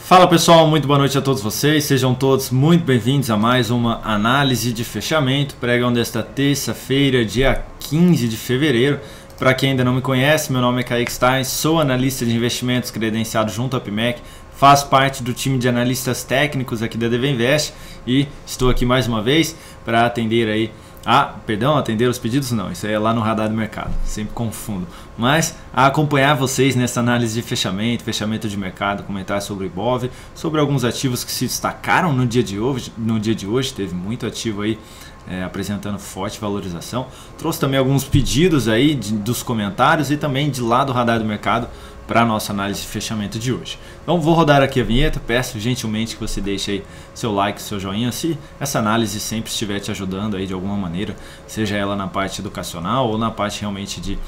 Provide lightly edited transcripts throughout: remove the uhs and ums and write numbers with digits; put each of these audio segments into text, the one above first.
Fala pessoal, muito boa noite a todos vocês, sejam todos muito bem-vindos a mais uma análise de fechamento, pregão desta terça-feira, dia 15 de fevereiro. Para quem ainda não me conhece, meu nome é Kaique Stein, sou analista de investimentos credenciado junto à PMEC, faço parte do time de analistas técnicos aqui da DV Invest e estou aqui mais uma vez para atender aí atender os pedidos não, isso aí é lá no Radar do Mercado, sempre confundo, mas a acompanhar vocês nessa análise de fechamento de mercado, comentar sobre o Ibov, sobre alguns ativos que se destacaram no dia de hoje, teve muito ativo aí apresentando forte valorização, trouxe também alguns pedidos aí dos comentários e também de lá do Radar do Mercado para a nossa análise de fechamento de hoje. Então vou rodar aqui a vinheta, peço gentilmente que você deixe aí seu like, seu joinha, se essa análise sempre estiver te ajudando aí de alguma maneira, seja ela na parte educacional ou na parte realmente de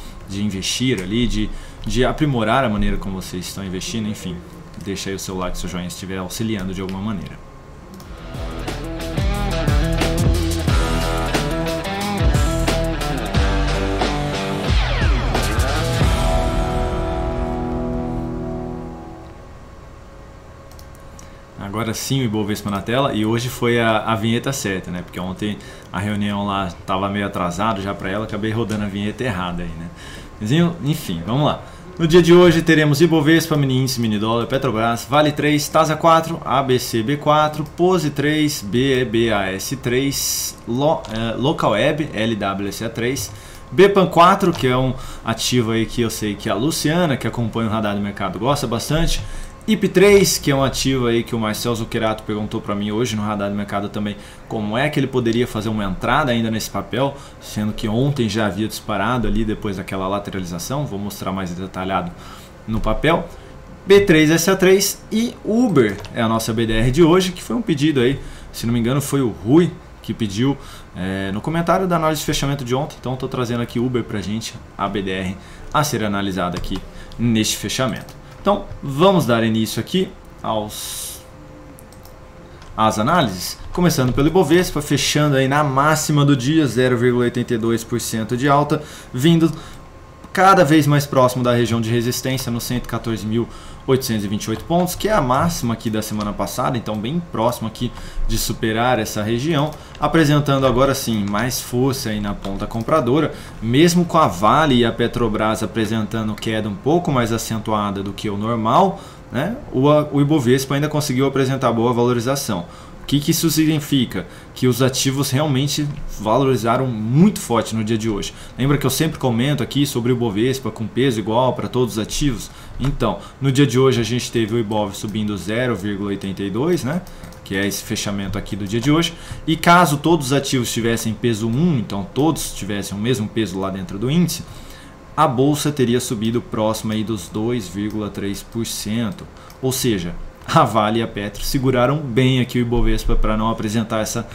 investir ali, de aprimorar a maneira como vocês estão investindo, enfim, deixa aí o seu like, seu joinha se estiver auxiliando de alguma maneira. Agora sim o Ibovespa na tela e hoje foi a vinheta certa, né? Porque ontem a reunião lá estava meio atrasado já para ela, acabei rodando a vinheta errada aí, né? Mas, enfim, vamos lá. No dia de hoje teremos Ibovespa, mini índice, mini dólar, Petrobras, Vale 3, Tasa 4, ABCB4, Pose 3, BBAS3, Local Web, LWSA3, BPAN 4, que é um ativo aí que eu sei que a Luciana, que acompanha o Radar do Mercado, gosta bastante. IP3, que é um ativo aí que o Marcel Zuccherato perguntou para mim hoje no Radar do Mercado também, como é que ele poderia fazer uma entrada ainda nesse papel, sendo que ontem já havia disparado ali depois daquela lateralização, vou mostrar mais detalhado no papel. B3SA3 e Uber é a nossa BDR de hoje, que foi um pedido aí, se não me engano foi o Rui que pediu no comentário da análise de fechamento de ontem, então estou trazendo aqui Uber para a gente, a BDR a ser analisada aqui neste fechamento. Então, vamos dar início aqui às análises, começando pelo Ibovespa, fechando aí na máxima do dia, 0,82% de alta, vindo cada vez mais próximo da região de resistência, nos 114.828 pontos, que é a máxima aqui da semana passada, então bem próximo aqui de superar essa região, apresentando agora sim mais força aí na ponta compradora, mesmo com a Vale e a Petrobras apresentando queda um pouco mais acentuada do que o normal, né? O Ibovespa ainda conseguiu apresentar boa valorização. O que isso significa? Que os ativos realmente valorizaram muito forte no dia de hoje. Lembra que eu sempre comento aqui sobre o Ibovespa com peso igual para todos os ativos? Então, no dia de hoje a gente teve o Ibov subindo 0,82, né? Que é esse fechamento aqui do dia de hoje. E caso todos os ativos tivessem peso 1, então todos tivessem o mesmo peso lá dentro do índice, a bolsa teria subido próximo aí dos 2,3%. Ou seja, a Vale e a Petro seguraram bem aqui o Ibovespa para não apresentar essa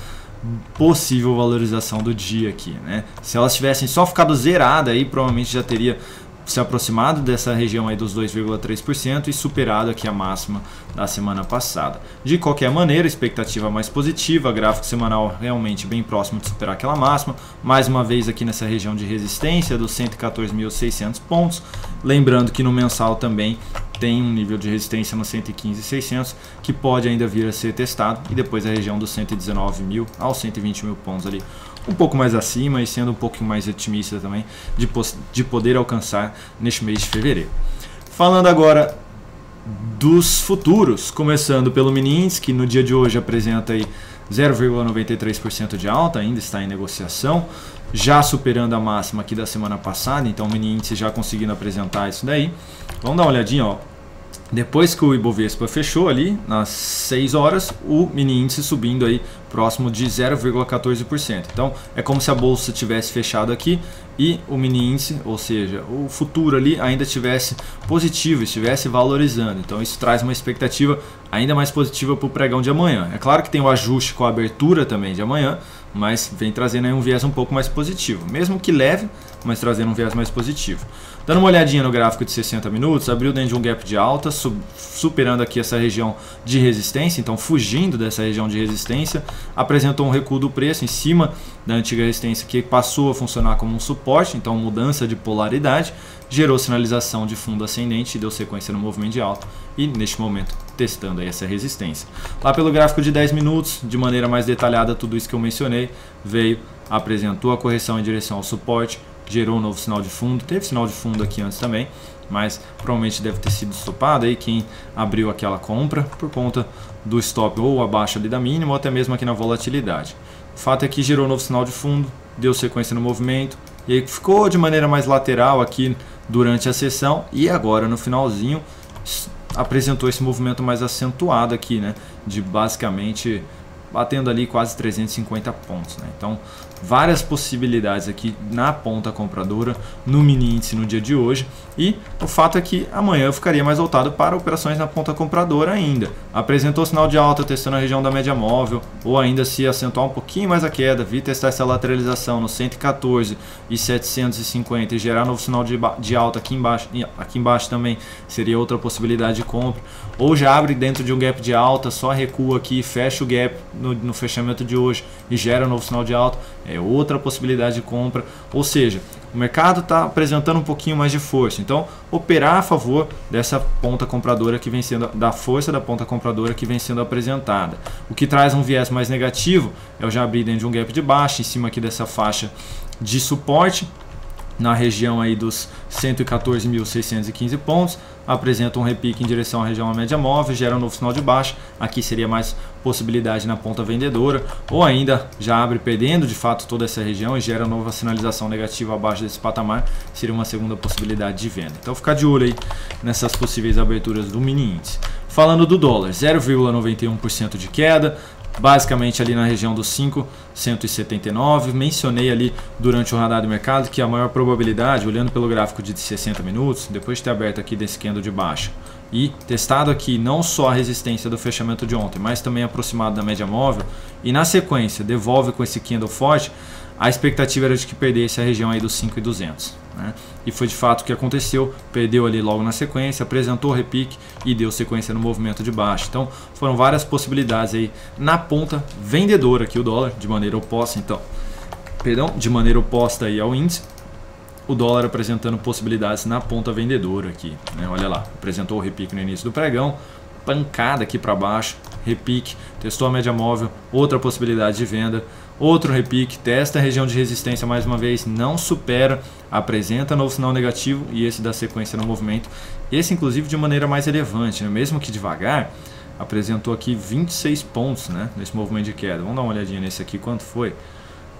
possível valorização do dia aqui, né? Se elas tivessem só ficado zerada aí, provavelmente já teria se aproximado dessa região aí dos 2,3% e superado aqui a máxima da semana passada. De qualquer maneira, expectativa mais positiva, gráfico semanal realmente bem próximo de superar aquela máxima, mais uma vez aqui nessa região de resistência dos 114.600 pontos, lembrando que no mensal também tem um nível de resistência no 115.600 que pode ainda vir a ser testado e depois a região dos 119.000 aos 120.000 pontos ali, um pouco mais acima e sendo um pouquinho mais otimista também de poder alcançar neste mês de fevereiro. Falando agora dos futuros, começando pelo mini índice, que no dia de hoje apresenta aí 0,93% de alta, ainda está em negociação, já superando a máxima aqui da semana passada, então o mini índice já conseguindo apresentar isso daí. Vamos dar uma olhadinha, ó. Depois que o Ibovespa fechou ali, nas 6 horas, o mini índice subindo aí próximo de 0,14%. Então é como se a bolsa tivesse fechado aqui e o mini índice, ou seja, o futuro ali ainda estivesse positivo, estivesse valorizando. Então isso traz uma expectativa ainda mais positiva para o pregão de amanhã. É claro que tem o ajuste com a abertura também de amanhã, mas vem trazendo aí um viés um pouco mais positivo, mesmo que leve, mas trazendo um viés mais positivo. Dando uma olhadinha no gráfico de 60 minutos, abriu dentro de um gap de alta, superando aqui essa região de resistência, então fugindo dessa região de resistência, apresentou um recuo do preço em cima da antiga resistência que passou a funcionar como um suporte, então mudança de polaridade, gerou sinalização de fundo ascendente e deu sequência no movimento de alta e neste momento testando aí essa resistência. Lá pelo gráfico de 10 minutos, de maneira mais detalhada, tudo isso que eu mencionei, veio, apresentou a correção em direção ao suporte, gerou um novo sinal de fundo, teve sinal de fundo aqui antes também, mas provavelmente deve ter sido estopado aí quem abriu aquela compra por conta do stop ou abaixo ali da mínima ou até mesmo aqui na volatilidade. O fato é que gerou um novo sinal de fundo, deu sequência no movimento e aí ficou de maneira mais lateral aqui durante a sessão e agora no finalzinho apresentou esse movimento mais acentuado aqui, né, de basicamente batendo ali quase 350 pontos, né? Então várias possibilidades aqui na ponta compradora no mini índice no dia de hoje, e o fato é que amanhã eu ficaria mais voltado para operações na ponta compradora ainda. Apresentou sinal de alta testando a região da média móvel, ou ainda se acentuar um pouquinho mais a queda, vir testar essa lateralização no 114 e 750 e gerar novo sinal de alta aqui embaixo também seria outra possibilidade de compra, ou já abre dentro de um gap de alta, só recua aqui, fecha o gap no fechamento de hoje e gera um novo sinal de alta, é outra possibilidade de compra. Ou seja, o mercado está apresentando um pouquinho mais de força, então operar a favor dessa ponta compradora que vem sendo, da força da ponta compradora que vem sendo apresentada. O que traz um viés mais negativo é eu já abrir dentro de um gap de baixa, em cima aqui dessa faixa de suporte, na região aí dos 114.615 pontos, apresenta um repique em direção à região da média móvel, gera um novo sinal de baixa, aqui seria mais possibilidade na ponta vendedora, ou ainda já abre perdendo de fato toda essa região e gera nova sinalização negativa abaixo desse patamar, seria uma segunda possibilidade de venda. Então ficar de olho aí nessas possíveis aberturas do mini índice. Falando do dólar, 0,91% de queda, basicamente ali na região dos 5,179. Mencionei ali durante o radar do mercado que a maior probabilidade, olhando pelo gráfico de 60 minutos, depois de ter aberto aqui desse candle de baixa e testado aqui não só a resistência do fechamento de ontem, mas também aproximado da média móvel, e na sequência devolve com esse candle forte, a expectativa era de que perdesse a região aí dos 5.200, né? E foi de fato o que aconteceu, perdeu ali logo na sequência, apresentou o repique e deu sequência no movimento de baixo. Então foram várias possibilidades aí na ponta vendedora aqui o dólar, de maneira oposta, de maneira oposta aí ao índice, o dólar apresentando possibilidades na ponta vendedora aqui, né? Olha lá, apresentou o repique no início do pregão, pancada aqui para baixo, repique, testou a média móvel, outra possibilidade de venda, outro repique, testa a região de resistência mais uma vez, não supera, apresenta novo sinal negativo e esse dá sequência no movimento, esse inclusive de maneira mais relevante, né? Mesmo que devagar, apresentou aqui 26 pontos, né, nesse movimento de queda. Vamos dar uma olhadinha nesse aqui, quanto foi?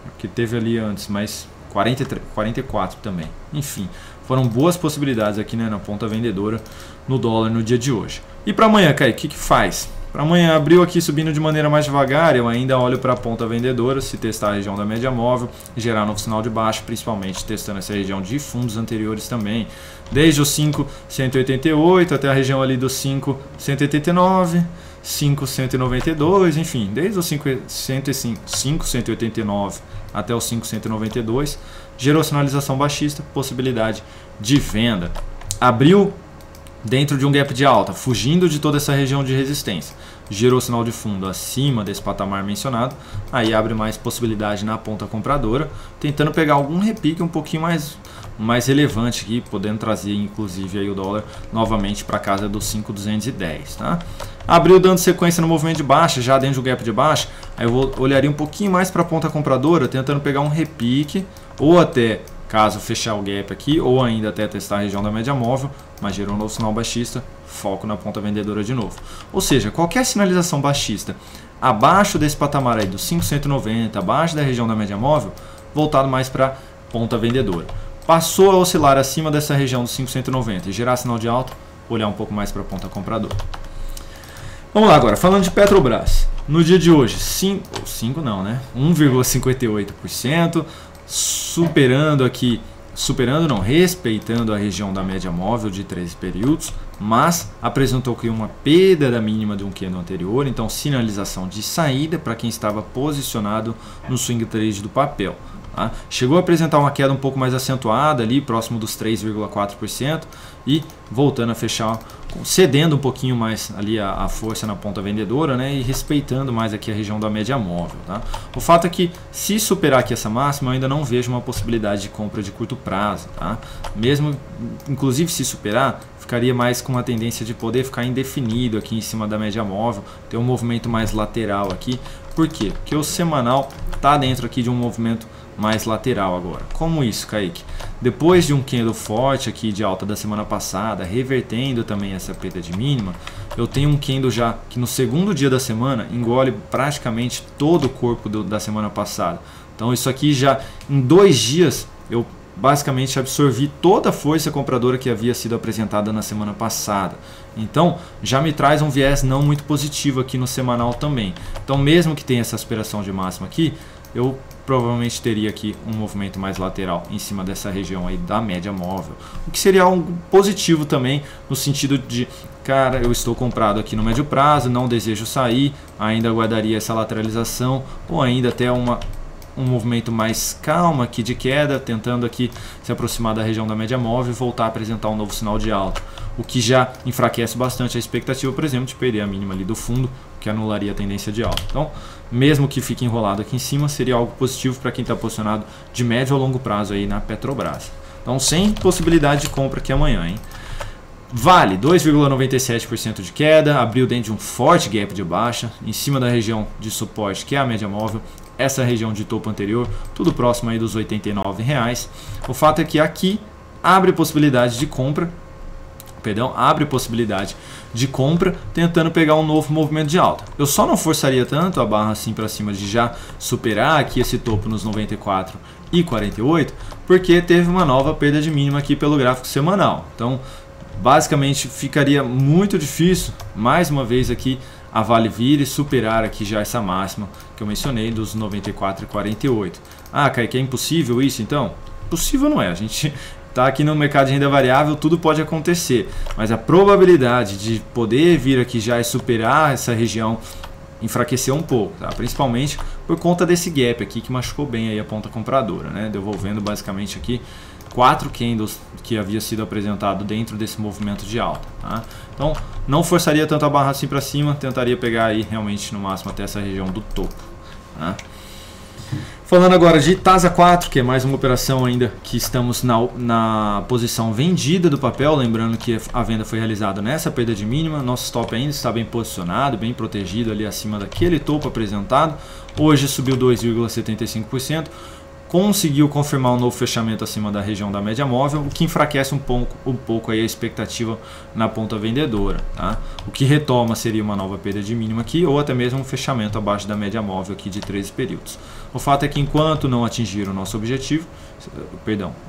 Porque teve ali antes, mas 44 também. Enfim, foram boas possibilidades aqui, né, na ponta vendedora no dólar no dia de hoje. E para amanhã, Kaique, o que faz? Para amanhã, abriu aqui subindo de maneira mais devagar, eu ainda olho para a ponta vendedora, se testar a região da média móvel, gerar novo sinal de baixo, principalmente testando essa região de fundos anteriores também, desde os 5.188 até a região ali dos 5.189, 5.192, enfim, desde os 5.189 até os 5.192, gerou sinalização baixista, possibilidade de venda. Abriu dentro de um gap de alta, fugindo de toda essa região de resistência, gerou sinal de fundo acima desse patamar mencionado, aí abre mais possibilidade na ponta compradora, tentando pegar algum repique um pouquinho mais relevante aqui, podendo trazer inclusive aí o dólar novamente para casa dos 5.210, tá? Abriu dando sequência no movimento de baixa, já dentro do gap de baixa, aí eu olharia um pouquinho mais para a ponta compradora, tentando pegar um repique, ou até caso fechar o gap aqui, ou ainda até testar a região da média móvel, mas gerou um novo sinal baixista, foco na ponta vendedora de novo. Ou seja, qualquer sinalização baixista abaixo desse patamar aí dos 5.190, abaixo da região da média móvel, voltado mais para ponta vendedora. Passou a oscilar acima dessa região dos 5.190 e gerar sinal de alta, olhar um pouco mais para a ponta compradora. Vamos lá agora, falando de Petrobras. No dia de hoje, 1,58%, respeitando a região da média móvel de 13 períodos, mas apresentou aqui uma perda da mínima de um candle anterior, então sinalização de saída para quem estava posicionado no swing trade do papel. Tá? Chegou a apresentar uma queda um pouco mais acentuada ali, próximo dos 3,4% e voltando a fechar, cedendo um pouquinho mais ali a força na ponta vendedora, né, e respeitando mais aqui a região da média móvel. Tá? O fato é que se superar aqui essa máxima, eu ainda não vejo uma possibilidade de compra de curto prazo. Tá? Mesmo, inclusive se superar, ficaria mais com uma tendência de poder ficar indefinido aqui em cima da média móvel, ter um movimento mais lateral aqui. Por quê? Porque o semanal está dentro aqui de um movimento mais lateral agora. Como isso, Kaique? Depois de um candle forte aqui de alta da semana passada, revertendo também essa perda de mínima, eu tenho um candle já que no segundo dia da semana engole praticamente todo o corpo da semana passada. Então isso aqui já em 2 dias eu basicamente absorvi toda a força compradora que havia sido apresentada na semana passada. Então já me traz um viés não muito positivo aqui no semanal também. Então mesmo que tenha essa aspiração de máxima aqui, eu provavelmente teria aqui um movimento mais lateral em cima dessa região aí da média móvel, o que seria algo positivo também no sentido de, cara, eu estou comprado aqui no médio prazo, não desejo sair, ainda aguardaria essa lateralização ou ainda até um movimento mais calmo aqui de queda, tentando aqui se aproximar da região da média móvel e voltar a apresentar um novo sinal de alta, o que já enfraquece bastante a expectativa, por exemplo, de perder a mínima ali do fundo, que anularia a tendência de alta. Então, mesmo que fique enrolado aqui em cima, seria algo positivo para quem está posicionado de médio a longo prazo aí na Petrobras. Então, sem possibilidade de compra aqui amanhã, hein? Vale 2,97% de queda, abriu dentro de um forte gap de baixa, em cima da região de suporte, que é a média móvel, essa região de topo anterior, tudo próximo aí dos R$ 89,00. O fato é que aqui abre possibilidade de compra, tentando pegar um novo movimento de alta. Eu só não forçaria tanto a barra assim para cima de já superar aqui esse topo nos 94,48, porque teve uma nova perda de mínima aqui pelo gráfico semanal. Então, basicamente ficaria muito difícil, mais uma vez aqui, a Vale vir e superar aqui já essa máxima que eu mencionei dos 94,48. Ah, Kaique, é impossível isso então? Possível não é, a gente tá aqui no mercado de renda variável, tudo pode acontecer, mas a probabilidade de poder vir aqui já e superar essa região enfraqueceu um pouco, tá? Principalmente por conta desse gap aqui que machucou bem aí a ponta compradora, né? Devolvendo basicamente aqui 4 candles que havia sido apresentado dentro desse movimento de alta, tá? Então não forçaria tanto a barra assim para cima, tentaria pegar aí realmente no máximo até essa região do topo, tá? Falando agora de TASA 4, que é mais uma operação ainda que estamos na posição vendida do papel, lembrando que a venda foi realizada nessa perda de mínima, nosso stop ainda está bem posicionado, bem protegido ali acima daquele topo apresentado, hoje subiu 2,75%, conseguiu confirmar um novo fechamento acima da região da média móvel, o que enfraquece um pouco aí a expectativa na ponta vendedora, tá? O que retoma seria uma nova perda de mínima aqui ou até mesmo um fechamento abaixo da média móvel aqui de 13 períodos. O fato é que enquanto não atingir o nosso objetivo,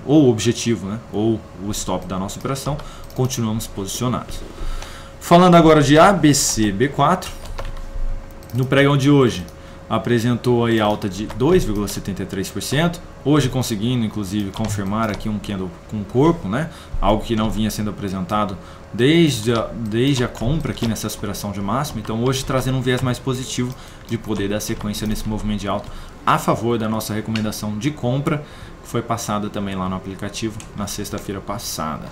ou o objetivo, né, ou o stop da nossa operação, continuamos posicionados. Falando agora de ABCB4, no pregão de hoje apresentou aí alta de 2,73%, hoje conseguindo inclusive confirmar aqui um candle com corpo, né? Algo que não vinha sendo apresentado desde a compra aqui nessa aspiração de máximo, então hoje trazendo um viés mais positivo de poder dar sequência nesse movimento de alta a favor da nossa recomendação de compra, que foi passada também lá no aplicativo na sexta-feira passada.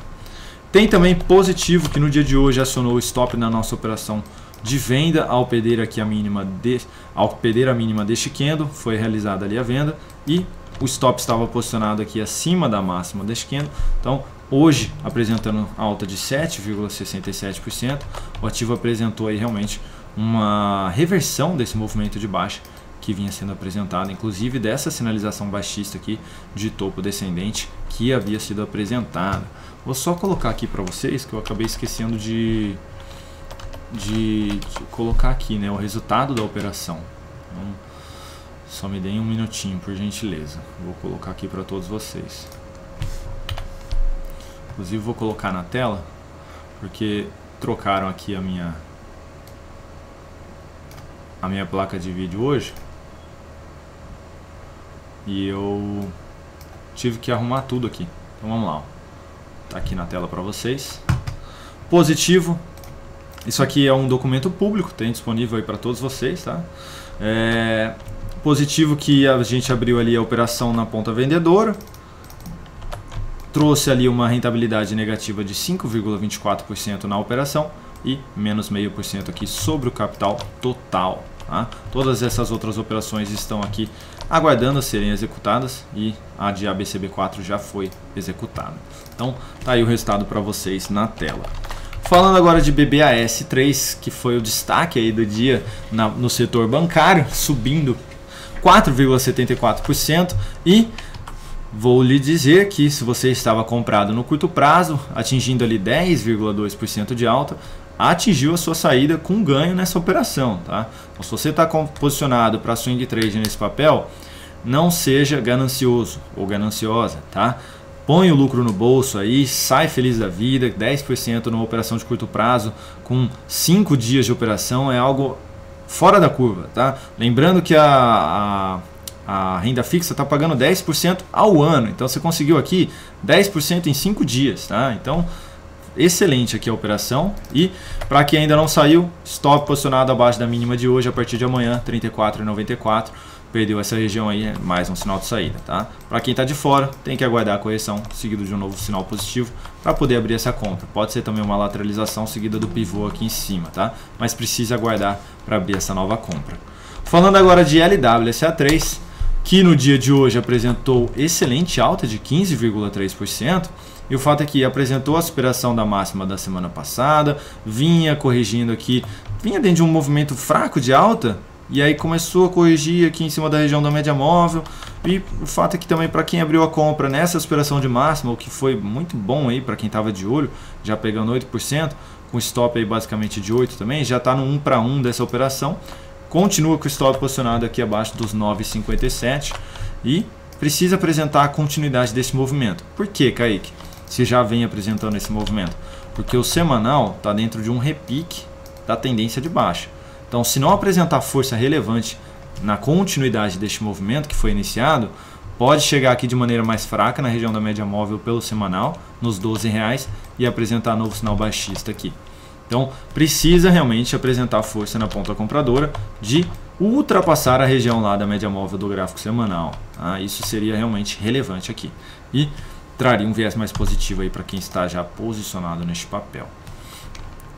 Tem também positivo que no dia de hoje acionou o stop na nossa operação de venda ao perder aqui a mínima deste candle, foi realizada ali a venda e o stop estava posicionado aqui acima da máxima deste candle. Então hoje apresentando alta de 7,67%, o ativo apresentou aí realmente uma reversão desse movimento de baixa que vinha sendo apresentado, inclusive dessa sinalização baixista aqui de topo descendente que havia sido apresentada. Vou só colocar aqui para vocês que eu acabei esquecendo de colocar aqui, né, o resultado da operação. Então, só me deem um minutinho, por gentileza. Vou colocar aqui para todos vocês. Inclusive vou colocar na tela, porque trocaram aqui a minha placa de vídeo hoje e eu tive que arrumar tudo aqui. Então vamos lá, ó. Tá aqui na tela para vocês. Positivo. Isso aqui é um documento público, tem disponível aí para todos vocês, tá? Positivo que a gente abriu ali a operação na ponta vendedora, trouxe ali uma rentabilidade negativa de 5,24% na operação e menos 0,5% aqui sobre o capital total. Tá? Todas essas outras operações estão aqui aguardando a serem executadas e a de ABCB4 já foi executada. Então tá aí o resultado para vocês na tela. Falando agora de BBAS3, que foi o destaque aí do dia no setor bancário, subindo 4,74%, e vou lhe dizer que se você estava comprado no curto prazo, atingindo ali 10,2% de alta, atingiu a sua saída com ganho nessa operação. Tá? Então, se você está posicionado para swing trade nesse papel, não seja ganancioso ou gananciosa. Tá? Põe o lucro no bolso aí, sai feliz da vida. 10% numa operação de curto prazo com 5 dias de operação é algo fora da curva. Tá? Lembrando que a renda fixa está pagando 10% ao ano. Então você conseguiu aqui 10% em 5 dias. Tá? Então excelente aqui a operação. E para quem ainda não saiu, stop posicionado abaixo da mínima de hoje a partir de amanhã, 34,94. Perdeu essa região aí, é mais um sinal de saída. Tá? Para quem está de fora, tem que aguardar a correção seguido de um novo sinal positivo para poder abrir essa compra. Pode ser também uma lateralização seguida do pivô aqui em cima, tá? Mas precisa aguardar para abrir essa nova compra. Falando agora de LWSA3, que no dia de hoje apresentou excelente alta de 15,3%. E o fato é que apresentou a superação da máxima da semana passada, vinha corrigindo aqui, vinha dentro de um movimento fraco de alta, e aí começou a corrigir aqui em cima da região da média móvel. E o fato é que também para quem abriu a compra nessa superação de máxima, o que foi muito bom aí para quem estava de olho, já pegando 8%, com stop aí basicamente de 8 também, já está no 1 para 1 dessa operação. Continua com o stop posicionado aqui abaixo dos 9,57 e precisa apresentar a continuidade desse movimento. Por que, Kaique? Se já vem apresentando esse movimento? Porque o semanal está dentro de um repique da tendência de baixa. Então, se não apresentar força relevante na continuidade deste movimento que foi iniciado, pode chegar aqui de maneira mais fraca na região da média móvel pelo semanal, nos R$12, e apresentar novo sinal baixista aqui. Então, precisa realmente apresentar força na ponta compradora de ultrapassar a região lá da média móvel do gráfico semanal. Tá? Isso seria realmente relevante aqui. E traria um viés mais positivo aí para quem está já posicionado neste papel.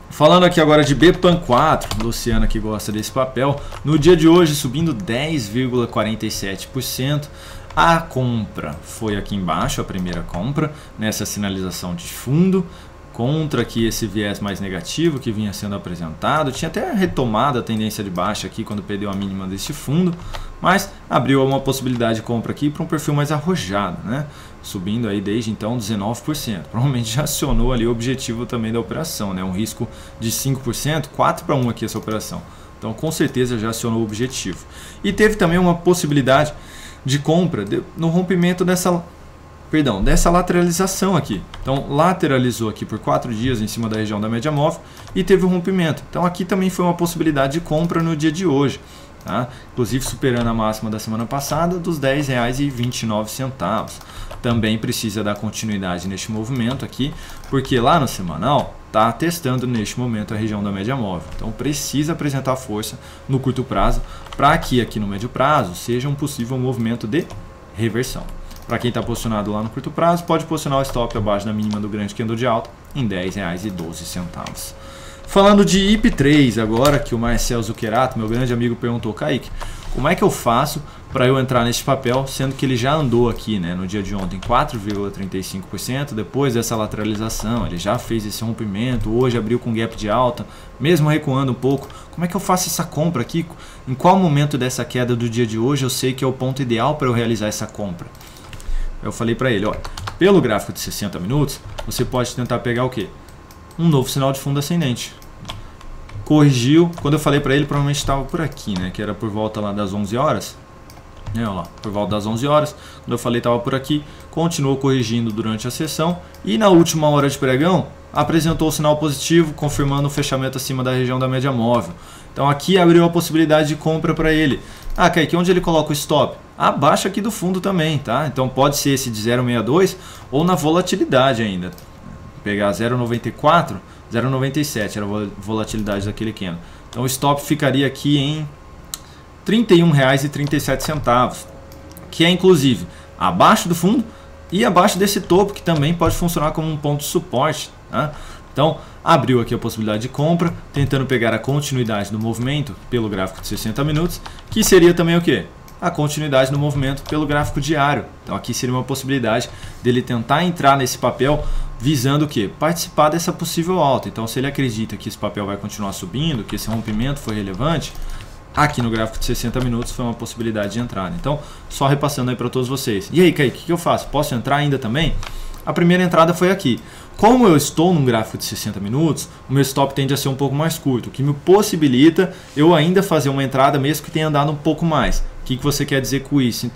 Falando aqui agora de BPAN4, Luciana que gosta desse papel, no dia de hoje subindo 10,47%. A compra foi aqui embaixo, a primeira compra, nessa sinalização de fundo, contra aqui esse viés mais negativo que vinha sendo apresentado. Tinha até retomado a tendência de baixa aqui quando perdeu a mínima deste fundo, mas abriu uma possibilidade de compra aqui para um perfil mais arrojado, né? Subindo aí desde então 19%. Provavelmente já acionou ali o objetivo também da operação, né? Um risco de 5%, 4 para 1 aqui essa operação. Então com certeza já acionou o objetivo. E teve também uma possibilidade de compra no rompimento dessa lateralização aqui. Então lateralizou aqui por 4 dias em cima da região da média móvel e teve um rompimento. Então aqui também foi uma possibilidade de compra no dia de hoje. Tá? Inclusive superando a máxima da semana passada dos R$10,29. Também precisa dar continuidade neste movimento aqui, porque lá no semanal está testando neste momento a região da média móvel. Então precisa apresentar força no curto prazo para que aqui no médio prazo seja um possível movimento de reversão. Para quem está posicionado lá no curto prazo, pode posicionar o stop abaixo da mínima do grande candle de alta em R$10,12. Falando de IP3 agora, que o Marcel Zuccherato, meu grande amigo, perguntou: Kaique, como é que eu faço para eu entrar neste papel, sendo que ele já andou aqui, né, no dia de ontem 4,35%, depois dessa lateralização, ele já fez esse rompimento, hoje abriu com gap de alta, mesmo recuando um pouco. Como é que eu faço essa compra aqui? Em qual momento dessa queda do dia de hoje eu sei que é o ponto ideal para eu realizar essa compra? Eu falei para ele, olha, pelo gráfico de 60 minutos, você pode tentar pegar o quê? Um novo sinal de fundo ascendente. Corrigiu, quando eu falei para ele, provavelmente estava por aqui, né? Que era por volta lá das 11 horas. Olha lá, por volta das 11 horas. Quando eu falei estava por aqui, continuou corrigindo durante a sessão. E na última hora de pregão, apresentou o sinal positivo, confirmando o fechamento acima da região da média móvel. Então aqui abriu a possibilidade de compra para ele. Ah, Kaique, onde ele coloca o stop? Abaixo aqui do fundo também, tá? Então pode ser esse de 0,62 ou na volatilidade ainda. Pegar 0,94, 0,97 era a volatilidade daquele candle. Então o stop ficaria aqui em R$ 31,37, que é inclusive abaixo do fundo e abaixo desse topo, que também pode funcionar como um ponto de suporte, tá? Então, abriu aqui a possibilidade de compra, tentando pegar a continuidade do movimento pelo gráfico de 60 minutos, que seria também o quê? A continuidade do movimento pelo gráfico diário. Então aqui seria uma possibilidade dele tentar entrar nesse papel visando o quê? Participar dessa possível alta. Então se ele acredita que esse papel vai continuar subindo, que esse rompimento foi relevante, aqui no gráfico de 60 minutos foi uma possibilidade de entrada. Então só repassando aí para todos vocês. E aí, Kaique, o que eu faço? Posso entrar ainda também? A primeira entrada foi aqui. Como eu estou num gráfico de 60 minutos, o meu stop tende a ser um pouco mais curto, o que me possibilita eu ainda fazer uma entrada mesmo que tenha andado um pouco mais. O que você quer dizer com isso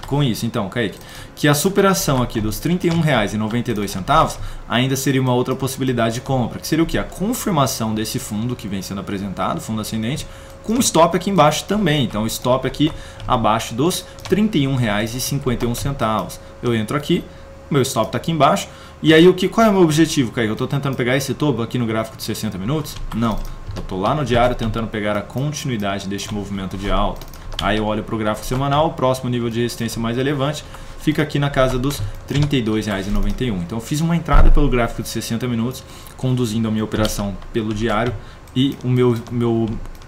então, Kaique? Que a superação aqui dos R$ 31,92 ainda seria uma outra possibilidade de compra, que seria o que? A confirmação desse fundo que vem sendo apresentado, fundo ascendente, com stop aqui embaixo também. Então, stop aqui abaixo dos R$ 31,51. Eu entro aqui, meu stop está aqui embaixo. E aí, qual é o meu objetivo, Kaique? Eu estou tentando pegar esse topo aqui no gráfico de 60 minutos? Não. Eu estou lá no diário tentando pegar a continuidade deste movimento de alta. Aí eu olho para o gráfico semanal, o próximo nível de resistência mais relevante fica aqui na casa dos R$ 32,91. Então eu fiz uma entrada pelo gráfico de 60 minutos, conduzindo a minha operação pelo diário, e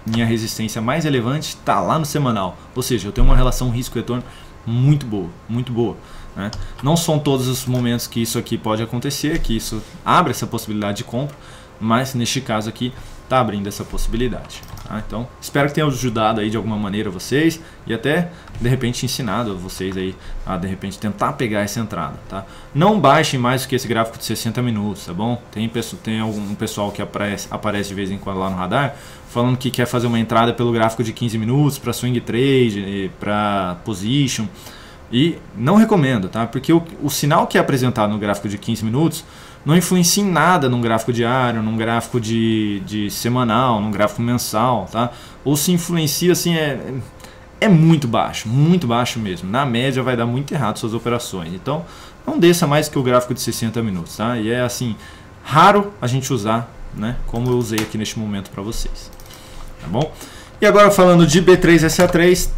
minha resistência mais relevante está lá no semanal. Ou seja, eu tenho uma relação risco-retorno muito boa, muito boa. Né? Não são todos os momentos que isso aqui pode acontecer, que isso abre essa possibilidade de compra, mas neste caso aqui está abrindo essa possibilidade. Tá? Então, espero que tenha ajudado aí de alguma maneira vocês e até de repente ensinado vocês aí a de repente tentar pegar essa entrada. Tá? Não baixem mais do que esse gráfico de 60 minutos, tá bom? Tem algum pessoal que aparece de vez em quando lá no radar falando que quer fazer uma entrada pelo gráfico de 15 minutos para swing trade, para position. E não recomendo, tá? Porque o sinal que é apresentado no gráfico de 15 minutos não influencia em nada num gráfico diário, num gráfico de semanal, num gráfico mensal, tá? Ou se influencia assim, é muito baixo mesmo. Na média vai dar muito errado suas operações. Então não desça mais que o gráfico de 60 minutos, tá? E é assim, raro a gente usar, né? Como eu usei aqui neste momento para vocês, tá bom? E agora falando de B3SA3,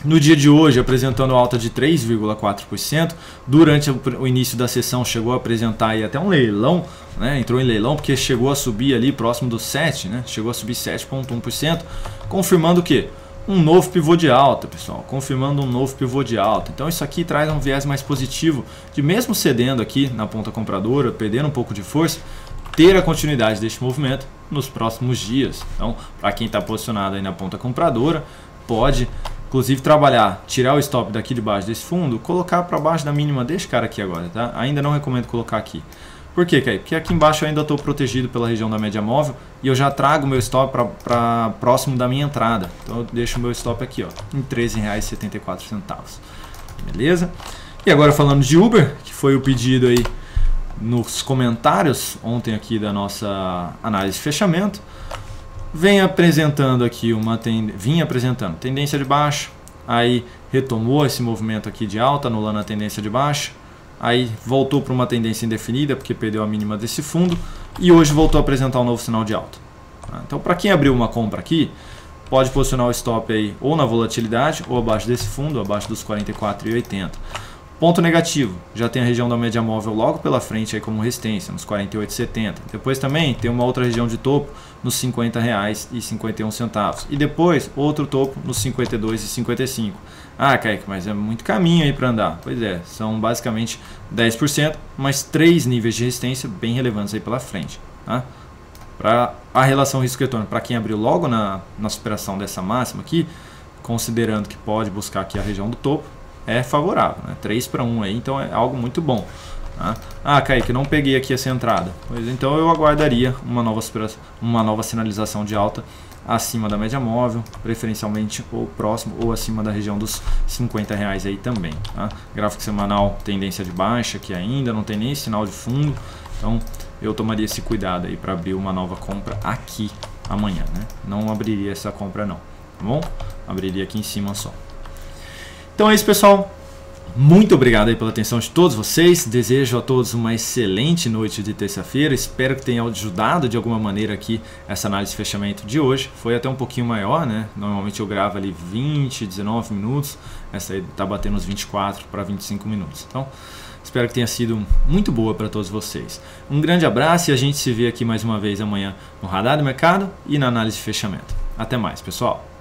no dia de hoje apresentando alta de 3,4%, durante o início da sessão chegou a apresentar aí até um leilão, né? Entrou em leilão porque chegou a subir ali próximo do 7, né? Chegou a subir 7,1%, confirmando o quê? Um novo pivô de alta, pessoal, confirmando um novo pivô de alta. Então isso aqui traz um viés mais positivo de, mesmo cedendo aqui na ponta compradora, perdendo um pouco de força, ter a continuidade deste movimento nos próximos dias. Então, para quem está posicionado aí na ponta compradora, pode inclusive trabalhar, tirar o stop daqui de baixo desse fundo, colocar para baixo da mínima desse cara aqui agora, tá? Ainda não recomendo colocar aqui. Por quê, Kaique? Porque aqui embaixo eu ainda estou protegido pela região da média móvel e eu já trago o meu stop para próximo da minha entrada. Então eu deixo o meu stop aqui, ó, em R$ 13,74. Beleza? E agora falando de Uber, que foi o pedido aí nos comentários ontem aqui da nossa análise de fechamento. Vem apresentando aqui vinha apresentando tendência de baixa, aí retomou esse movimento aqui de alta, anulando a tendência de baixa, aí voltou para uma tendência indefinida porque perdeu a mínima desse fundo e hoje voltou a apresentar um novo sinal de alta. Então, para quem abriu uma compra aqui, pode posicionar o stop aí ou na volatilidade ou abaixo desse fundo, abaixo dos 44,80. Ponto negativo, já tem a região da média móvel logo pela frente aí como resistência, nos 48,70. Depois também tem uma outra região de topo nos R$ 50,51. E depois outro topo nos R$ 52,55. Ah, Kaique, mas é muito caminho aí para andar. Pois é, são basicamente 10%, mas 3 níveis de resistência bem relevantes aí pela frente. Tá? Para a relação risco-retorno, para quem abriu logo na superação dessa máxima aqui, considerando que pode buscar aqui a região do topo, é favorável, né? 3-1 aí, então é algo muito bom. Tá? Ah, Kaique, não peguei aqui essa entrada. Pois então eu aguardaria uma nova sinalização de alta acima da média móvel, preferencialmente ou próximo ou acima da região dos R$50 aí também. Tá? Gráfico semanal, tendência de baixa, que ainda não tem nem sinal de fundo, então eu tomaria esse cuidado aí para abrir uma nova compra aqui amanhã, né? Não abriria essa compra não, tá bom? Abriria aqui em cima só. Então é isso, pessoal. Muito obrigado aí pela atenção de todos vocês. Desejo a todos uma excelente noite de terça-feira. Espero que tenha ajudado de alguma maneira aqui essa análise de fechamento de hoje. Foi até um pouquinho maior, né? Normalmente eu gravo ali 20, 19 minutos. Essa aí tá batendo uns 24 para 25 minutos. Então, espero que tenha sido muito boa para todos vocês. Um grande abraço e a gente se vê aqui mais uma vez amanhã no Radar do Mercado e na análise de fechamento. Até mais, pessoal.